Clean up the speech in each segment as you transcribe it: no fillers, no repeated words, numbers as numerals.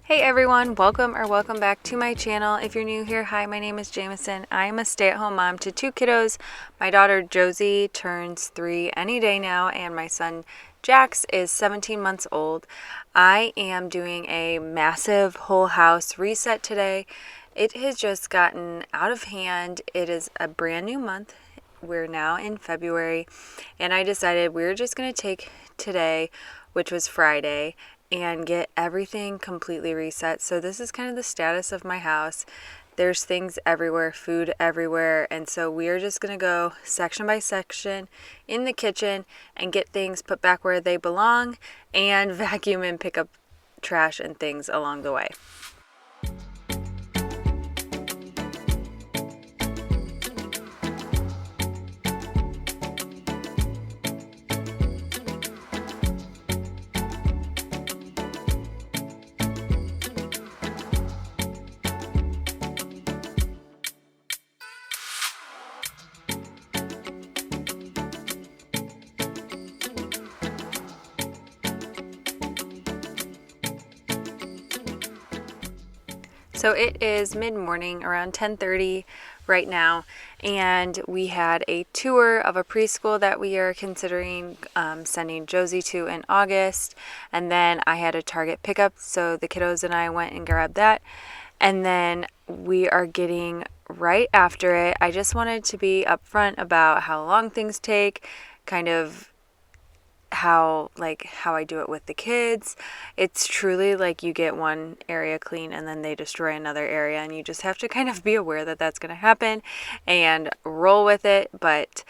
Hey everyone, welcome back to my channel. If you're new here, hi, my name is Jamison. I'm a stay-at-home mom to two kiddos. My daughter Josie turns 3 any day now, and my son Jax is 17 months old. I am doing a massive whole house reset today. It has just gotten out of hand. It is a brand new month. We're now in February, and I decided we were just going to take today, which was Friday, and get everything completely reset. So this is kind of the status of my house. There's things everywhere, food everywhere, and so we are just going to go section by section in the kitchen and get things put back where they belong and vacuum and pick up trash and things along the way. So it is mid-morning, around 10:30 right now, and we had a tour of a preschool that we are considering sending Josie to in August, and then I had a Target pickup, so the kiddos and I went and grabbed that, and then we are getting right after it. I just wanted to be upfront about how long things take, kind of how I do it with the kids. It's truly like you get one area clean and then they destroy another area, and you just have to kind of be aware that that's going to happen and roll with it. But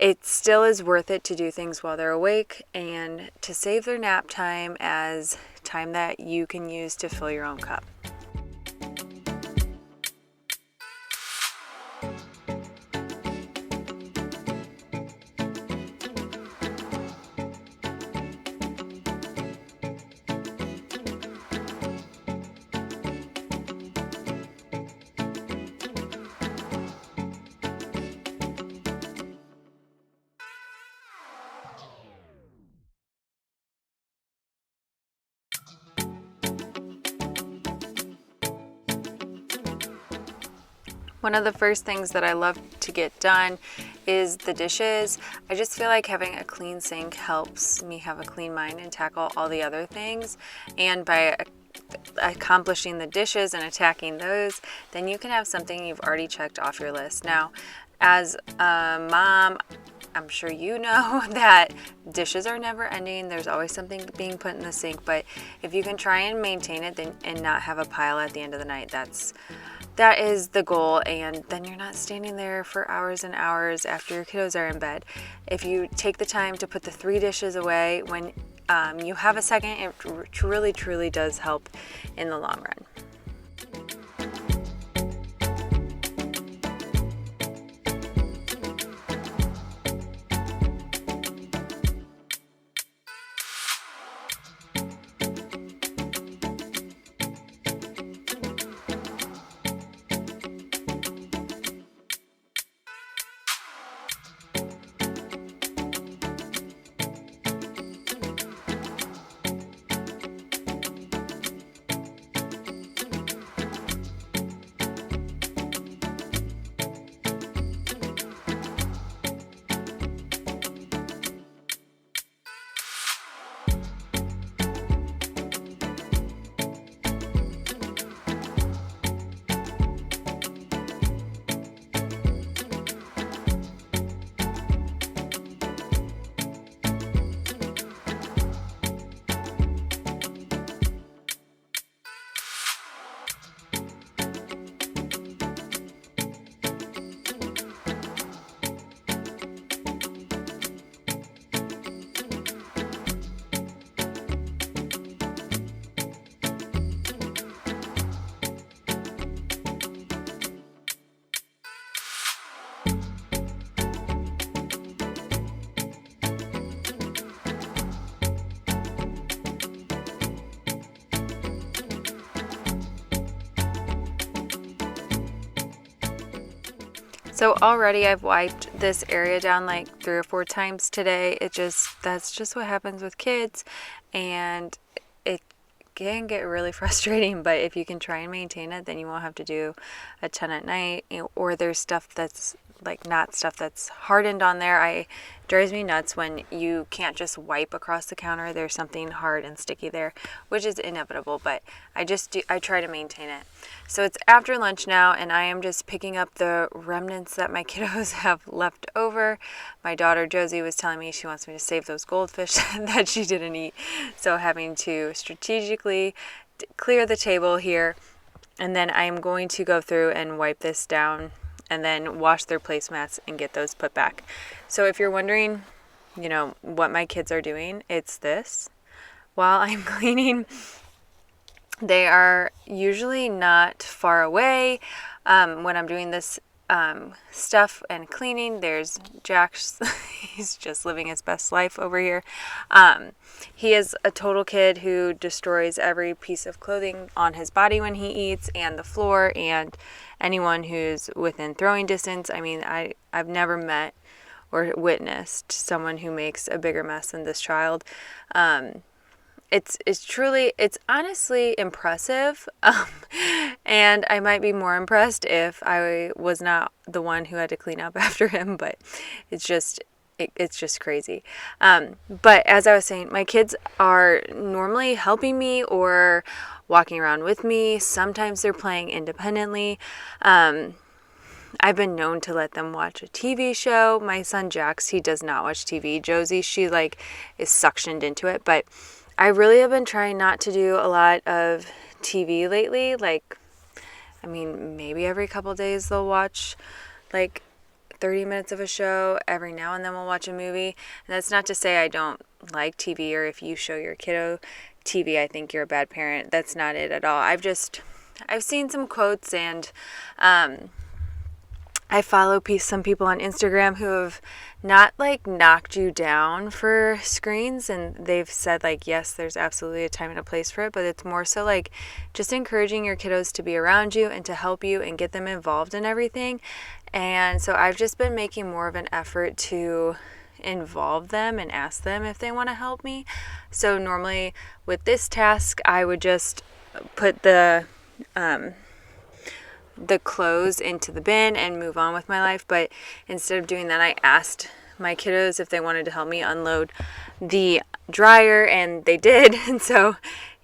it still is worth it to do things while they're awake and to save their nap time as time that you can use to fill your own cup. One of the first things that I love to get done is the dishes. I just feel like having a clean sink helps me have a clean mind and tackle all the other things. And by accomplishing the dishes and attacking those, then you can have something you've already checked off your list. Now, as a mom, I'm sure you know that dishes are never ending. There's always something being put in the sink, but if you can try and maintain it and not have a pile at the end of the night, that is the goal, and then you're not standing there for hours and hours after your kiddos are in bed. If you take the time to put the 3 dishes away when you have a second, it really, truly does help in the long run. So already I've wiped this area down like 3 or 4 times today. That's just what happens with kids, and it can get really frustrating, but if you can try and maintain it, then you won't have to do a ton at night. Or there's stuff that's like not stuff that's hardened on there. It drives me nuts when you can't just wipe across the counter. There's something hard and sticky there, which is inevitable, but I try to maintain it. So it's after lunch now, and I am just picking up the remnants that my kiddos have left over. My daughter Josie was telling me she wants me to save those goldfish that she didn't eat, so having to strategically clear the table here, and then I'm going to go through and wipe this down and then wash their placemats and get those put back. So if you're wondering, what my kids are doing, it's this. While I'm cleaning, they are usually not far away. When I'm doing this stuff and cleaning, there's Jax. He's just living his best life over here. He is a total kid who destroys every piece of clothing on his body when he eats, and the floor, and anyone who's within throwing distance. I mean, I've never met or witnessed someone who makes a bigger mess than this child. It's honestly impressive. And I might be more impressed if I was not the one who had to clean up after him, but it's just crazy. But as I was saying, my kids are normally helping me or walking around with me. Sometimes they're playing independently. I've been known to let them watch a TV show. My son Jax, he does not watch TV. Josie, she is suctioned into it. But I really have been trying not to do a lot of TV lately. Maybe every couple days they'll watch 30 minutes of a show. Every now and then we'll watch a movie. And that's not to say I don't like TV, or if you show your kiddo TV, I think you're a bad parent. That's not it at all. I've seen some quotes, and I follow some people on Instagram who have not knocked you down for screens, and they've said yes, there's absolutely a time and a place for it, but it's more so just encouraging your kiddos to be around you and to help you and get them involved in everything. And so I've just been making more of an effort to involve them and ask them if they want to help me. So normally with this task, I would just put the clothes into the bin and move on with my life. But instead of doing that, I asked my kiddos if they wanted to help me unload the dryer, and they did. And so,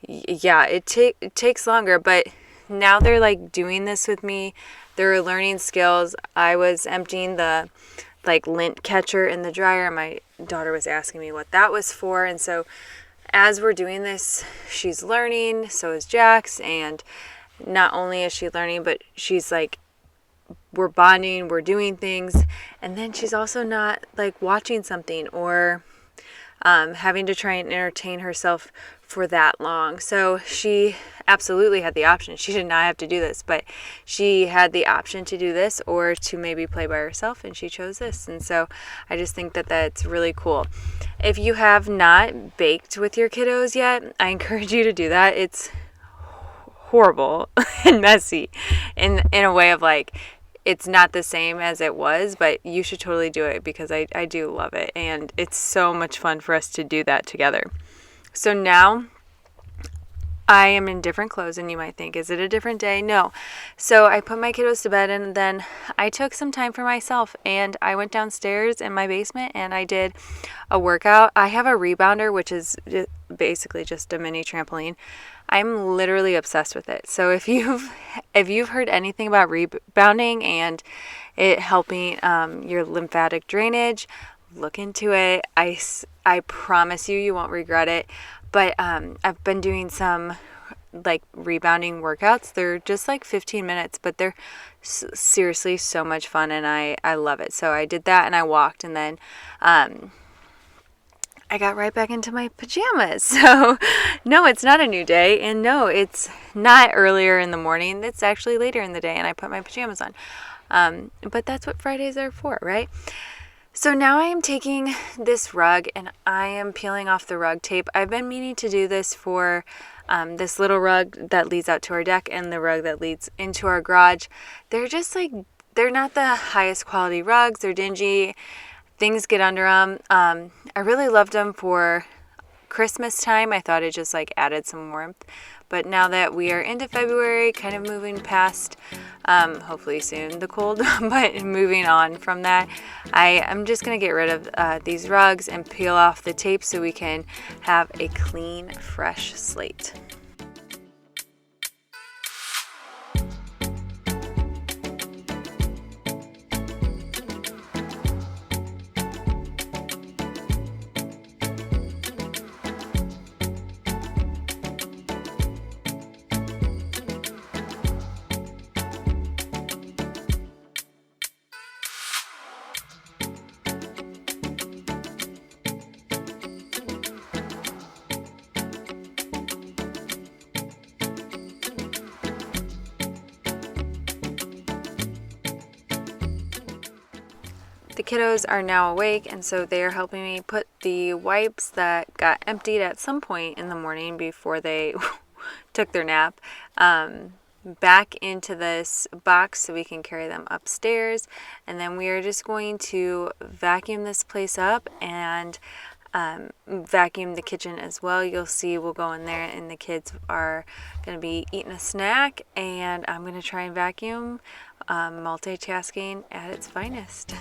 yeah, it takes longer, but now they're doing this with me. They're learning skills. I was emptying the lint catcher in the dryer. My daughter was asking me what that was for. And so as we're doing this, she's learning, so is Jax. And not only is she learning, but she's we're bonding, we're doing things. And then she's also not watching something or having to try and entertain herself for that long. So she absolutely had the option. She did not have to do this, but she had the option to do this or to maybe play by herself, and she chose this. And so I just think that that's really cool. If you have not baked with your kiddos yet, I encourage you to do that. It's horrible and messy in a way of it's not the same as it was, but you should totally do it because I do love it, and it's so much fun for us to do that together. So now I am in different clothes, and you might think, is it a different day? No. So I put my kiddos to bed, and then I took some time for myself, and I went downstairs in my basement and I did a workout. I have a rebounder, which is basically just a mini trampoline. I'm literally obsessed with it. So if you've heard anything about rebounding and it helping your lymphatic drainage, look into it. I promise you won't regret it. But I've been doing some rebounding workouts. They're just 15 minutes, but they're seriously so much fun, and I love it. So I did that, and I walked, and then I got right back into my pajamas. So no, it's not a new day, and no, it's not earlier in the morning. It's actually later in the day, and I put my pajamas on. But that's what Fridays are for, right? So now I am taking this rug and I am peeling off the rug tape. I've been meaning to do this for this little rug that leads out to our deck and the rug that leads into our garage. They're just they're not the highest quality rugs. They're dingy. Things get under them. I really loved them for Christmas time, I thought it just like added some warmth. But now that we are into February, kind of moving past, hopefully soon, the cold, but moving on from that, I am just going to get rid of these rugs and peel off the tape so we can have a clean, fresh slate. The kiddos are now awake, and so they are helping me put the wipes that got emptied at some point in the morning before they took their nap back into this box so we can carry them upstairs. And then we are just going to vacuum this place up and vacuum the kitchen as well. You'll see we'll go in there and the kids are going to be eating a snack, and I'm going to try and vacuum, multitasking at its finest.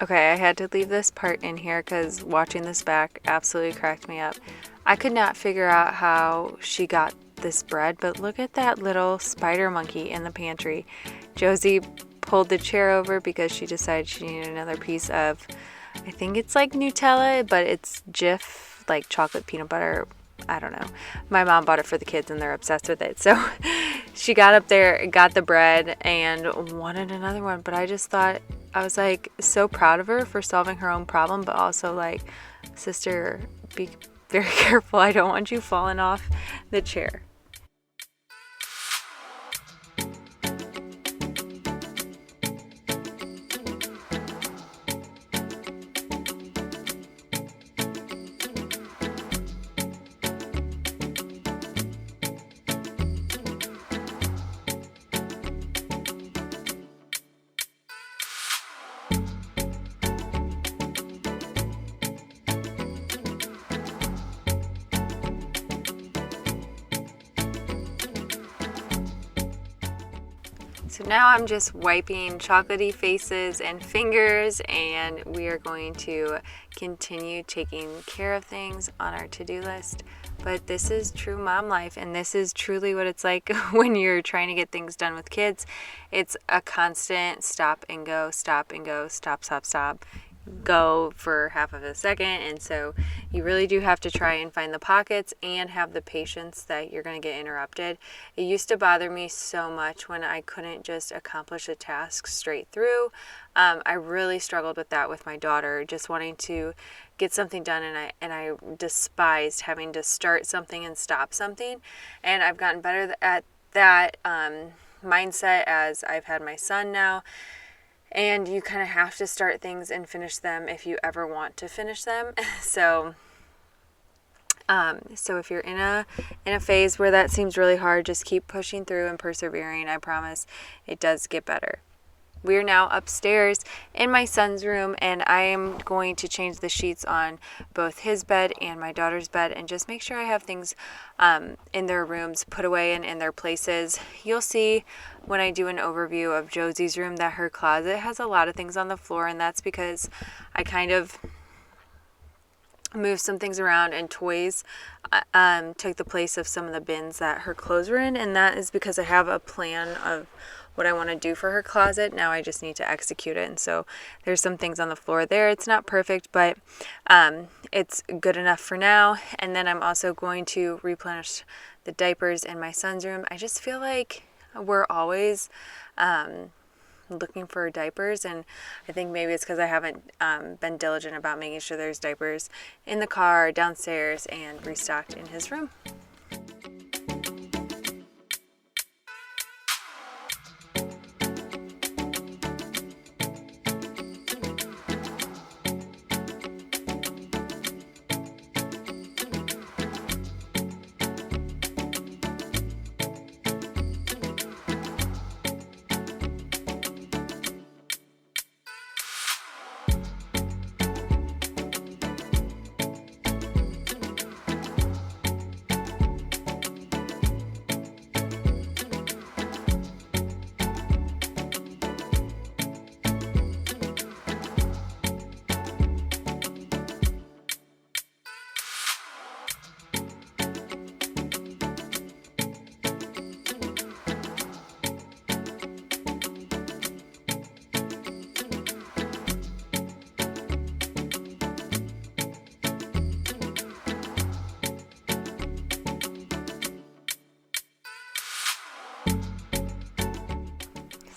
Okay, I had to leave this part in here because watching this back absolutely cracked me up. I could not figure out how she got this bread, but look at that little spider monkey in the pantry. Josie pulled the chair over because she decided she needed another piece of, I think it's like Nutella, but it's Jif, like chocolate peanut butter. I don't know. My mom bought it for the kids and they're obsessed with it. So she got up there, got the bread, and wanted another one. But I just thought, I was like so proud of her for solving her own problem, but also like, sister, be very careful. I don't want you falling off the chair. So now I'm just wiping chocolatey faces and fingers, and we are going to continue taking care of things on our to-do list. But this is true mom life, and this is truly what it's like when you're trying to get things done with kids. It's a constant stop and go, stop and go, stop, stop, stop, go for half of a second. And so you really do have to try and find the pockets and have the patience that you're going to get interrupted. It used to bother me so much when I couldn't just accomplish a task straight through. I really struggled with that with my daughter, just wanting to get something done, and I despised having to start something and stop something. And I've gotten better at that mindset as I've had my son now. And you kind of have to start things and finish them if you ever want to finish them. So if you're in a phase where that seems really hard, just keep pushing through and persevering. I promise it does get better. We're now upstairs in my son's room, and I am going to change the sheets on both his bed and my daughter's bed and just make sure I have things in their rooms put away and in their places. You'll see when I do an overview of Josie's room that her closet has a lot of things on the floor, and that's because I kind of moved some things around, and toys took the place of some of the bins that her clothes were in, and that is because I have a plan of what I want to do for her closet. Now I just need to execute it. And so there's some things on the floor there. It's not perfect, but it's good enough for now. And then I'm also going to replenish the diapers in my son's room. I just feel like we're always looking for diapers, and I think maybe it's because I haven't been diligent about making sure there's diapers in the car, downstairs, and restocked in his room.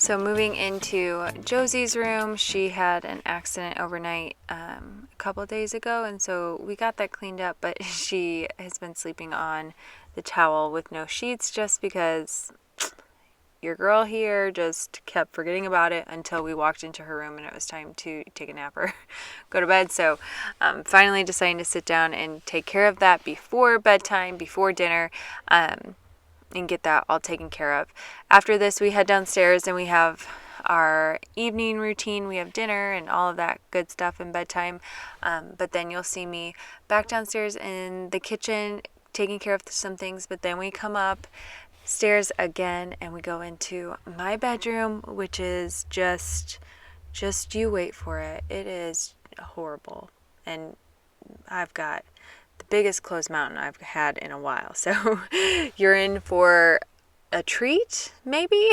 So moving into Josie's room, she had an accident overnight a couple days ago, and so we got that cleaned up, but she has been sleeping on the towel with no sheets just because your girl here just kept forgetting about it until we walked into her room and it was time to take a nap or go to bed. So finally deciding to sit down and take care of that before bedtime, before dinner, and get that all taken care of. After this, we head downstairs and we have our evening routine. We have dinner and all of that good stuff in bedtime. But then you'll see me back downstairs in the kitchen taking care of some things. But then we come upstairs again and we go into my bedroom, which is just you wait for it. It is horrible. And I've got the biggest clothes mountain I've had in a while. So you're in for a treat, maybe?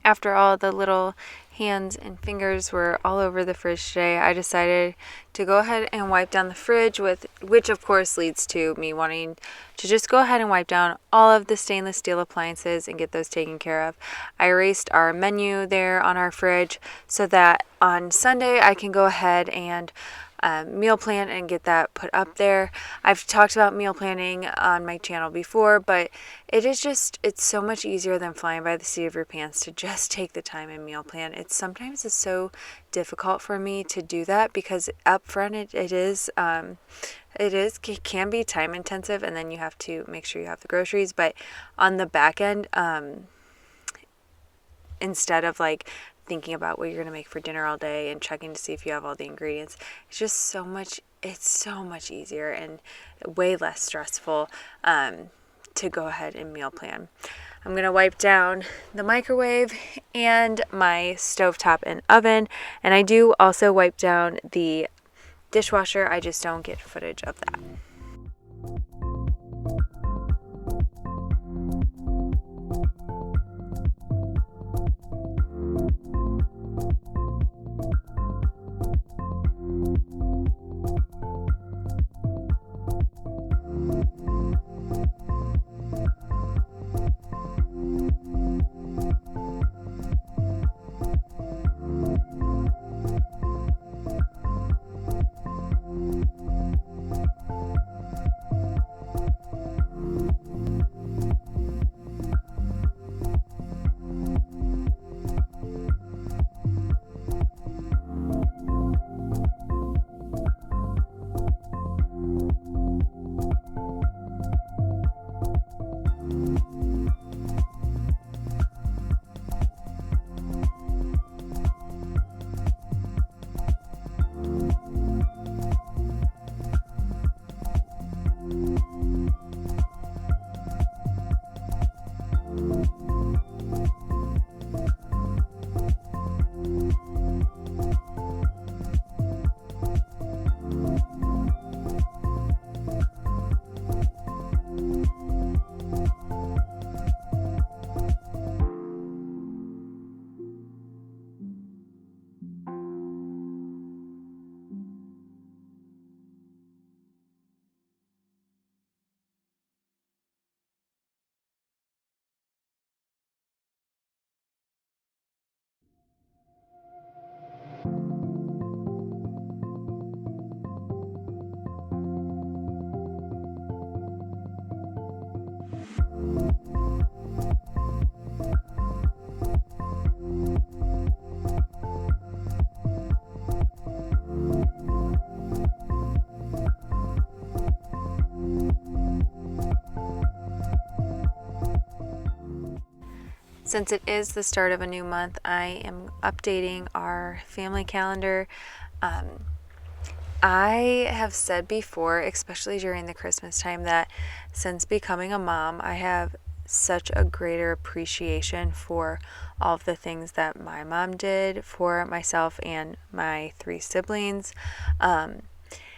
After all the little hands and fingers were all over the fridge today, I decided to go ahead and wipe down the fridge, which of course leads to me wanting to just go ahead and wipe down all of the stainless steel appliances and get those taken care of. I erased our menu there on our fridge so that on Sunday I can go ahead and meal plan and get that put up there. I've talked about meal planning on my channel before, but it's so much easier than flying by the seat of your pants to just take the time and meal plan. It's so difficult for me to do that because up front it can be time intensive, and then you have to make sure you have the groceries. But on the back end, instead of like thinking about what you're going to make for dinner all day and checking to see if you have all the ingredients, it's so much easier and way less stressful to go ahead and meal plan. I'm going to wipe down the microwave and my stovetop and oven, and I do also wipe down the dishwasher. I just don't get footage of that. Since it is the start of a new month, I am updating our family calendar. I have said before, especially during the Christmas time, that since becoming a mom, I have such a greater appreciation for all of the things that my mom did for myself and my 3 siblings.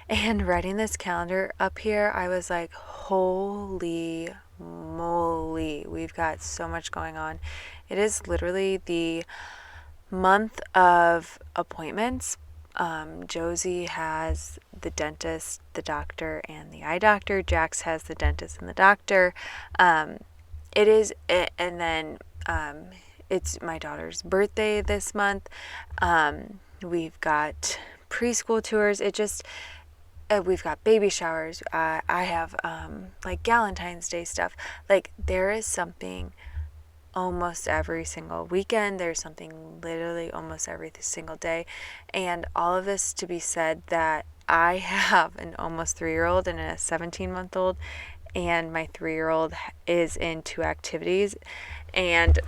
And writing this calendar up here, I was like, holy moly, we've got so much going on. It is literally the month of appointments. Josie has the dentist, the doctor, and the eye doctor. Jax has the dentist and the doctor. And then it's my daughter's birthday this month. We've got preschool tours. We've got baby showers. I have like Galentine's Day stuff. Like, there is something almost every single weekend. There's something literally almost every single day. And all of this to be said that I have an almost 3-year-old and a 17-month-old, and my 3-year-old is in 2 activities, and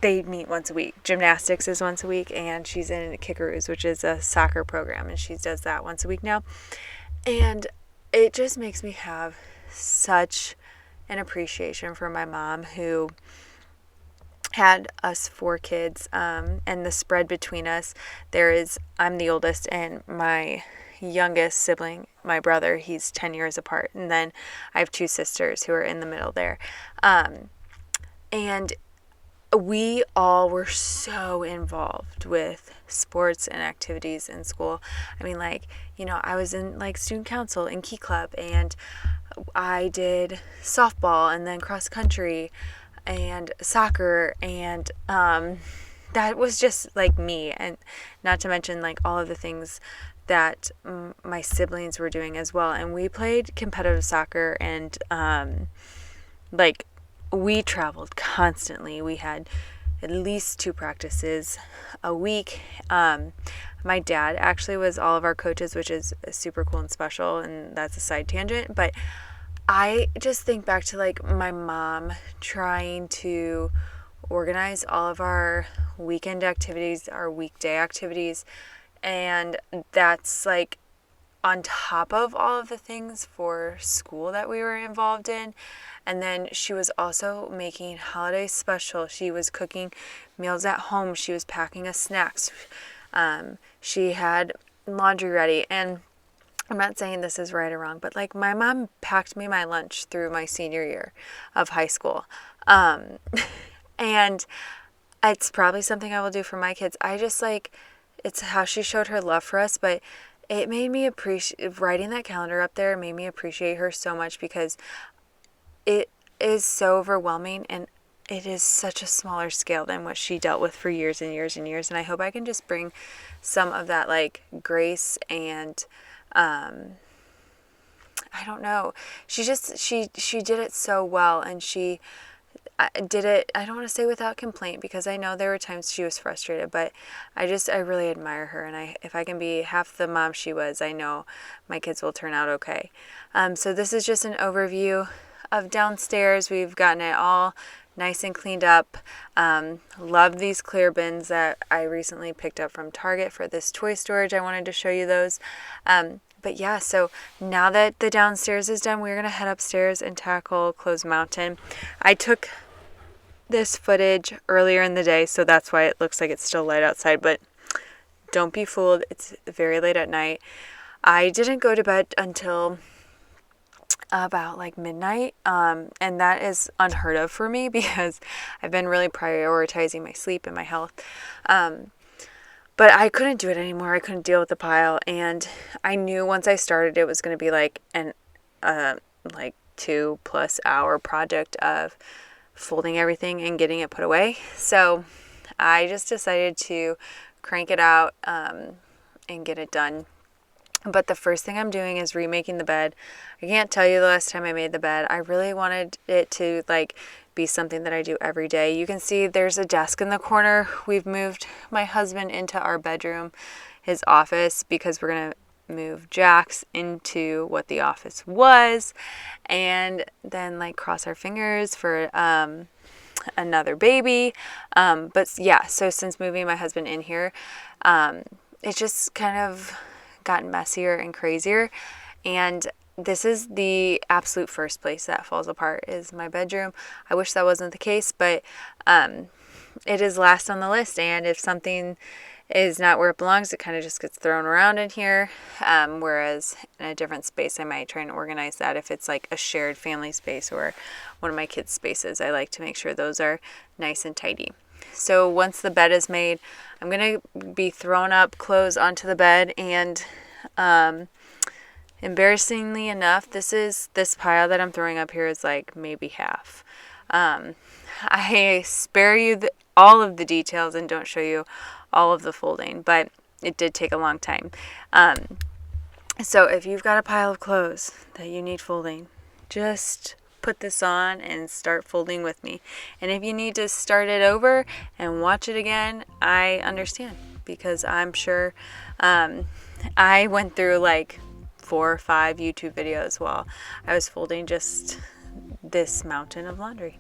they meet once a week. Gymnastics is once a week, and she's in Kickaroos, which is a soccer program, and she does that once a week now. And it just makes me have such an appreciation for my mom, who had us 4 kids, and the spread between us, I'm the oldest, and my youngest sibling, my brother, he's 10 years apart, and then I have 2 sisters who are in the middle there, and we all were so involved with sports and activities in school. I mean, like, I was in like student council and key club, and I did softball and then cross country and soccer, and that was just like me, and not to mention like all of the things that my siblings were doing as well. And we played competitive soccer, and like we traveled constantly. We had at least 2 practices a week. My dad actually was all of our coaches, which is super cool and special, and that's a side tangent. But I just think back to like my mom trying to organize all of our weekend activities, our weekday activities, and that's like on top of all of the things for school that we were involved in. And then she was also making holiday special. She was cooking meals at home. She was packing us snacks. She had laundry ready. And I'm not saying this is right or wrong, but like my mom packed me my lunch through my senior year of high school. And it's probably something I will do for my kids. I just like, it's how she showed her love for us, but it made me appreciate, writing that calendar up there made me appreciate her so much, because it is so overwhelming, and it is such a smaller scale than what she dealt with for years and years and years. And I hope I can just bring some of that like grace and I don't know. She did it so well, and she did it, I don't want to say without complaint, because I know there were times she was frustrated, but I really admire her. And if I can be half the mom she was, I know my kids will turn out okay. So this is just an overview of downstairs. We've gotten it all nice and cleaned up. Love these clear bins that I recently picked up from Target for this toy storage. I wanted to show you those. But yeah, so now that the downstairs is done, we're going to head upstairs and tackle Closed Mountain. I took this footage earlier in the day, so that's why it looks like it's still light outside, but don't be fooled. It's very late at night. I didn't go to bed until about like midnight, and that is unheard of for me because I've been really prioritizing my sleep and my health. But I couldn't do it anymore. I couldn't deal with the pile, and I knew once I started it was going to be like an 2+ hour project of folding everything and getting it put away. So I just decided to crank it out and get it done. But the first thing I'm doing is remaking the bed. I can't tell you the last time I made the bed. I really wanted it to like be something that I do every day. You can see there's a desk in the corner. We've moved my husband into our bedroom, his office, because we're going to move Jax into what the office was, and then like cross our fingers for another baby. But yeah, so since moving my husband in here, it just kind of gotten messier and crazier, and this is the absolute first place that falls apart is my bedroom. I wish that wasn't the case, but it is last on the list, and if something is not where it belongs, it kind of just gets thrown around in here, whereas in a different space I might try and organize that. If it's like a shared family space or one of my kids' spaces, I like to make sure those are nice and tidy. So once the bed is made, I'm going to be throwing up clothes onto the bed, and embarrassingly enough, this pile that I'm throwing up here is like maybe half. I spare you all of the details and don't show you all of the folding, but it did take a long time. So if you've got a pile of clothes that you need folding, just put this on and start folding with me. And if you need to start it over and watch it again, I understand, because I'm sure I went through like 4 or 5 YouTube videos while I was folding just this mountain of laundry.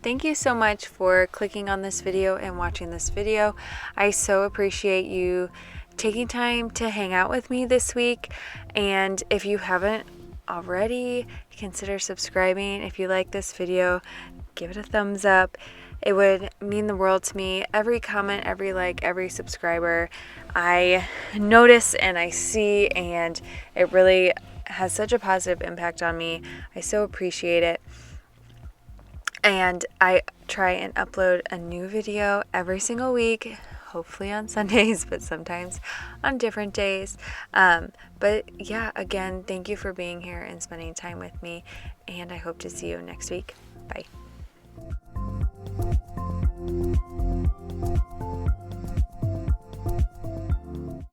thank you so much for clicking on this video and watching this video. I so appreciate you taking time to hang out with me this week. And if you haven't already, consider subscribing. If you like this video, give it a thumbs up. It would mean the world to me. Every comment, every like, every subscriber, I notice and I see, and it really has such a positive impact on me. I so appreciate it. And I try and upload a new video every single week, hopefully on Sundays, but sometimes on different days. But yeah, again, thank you for being here and spending time with me, and I hope to see you next week. Bye.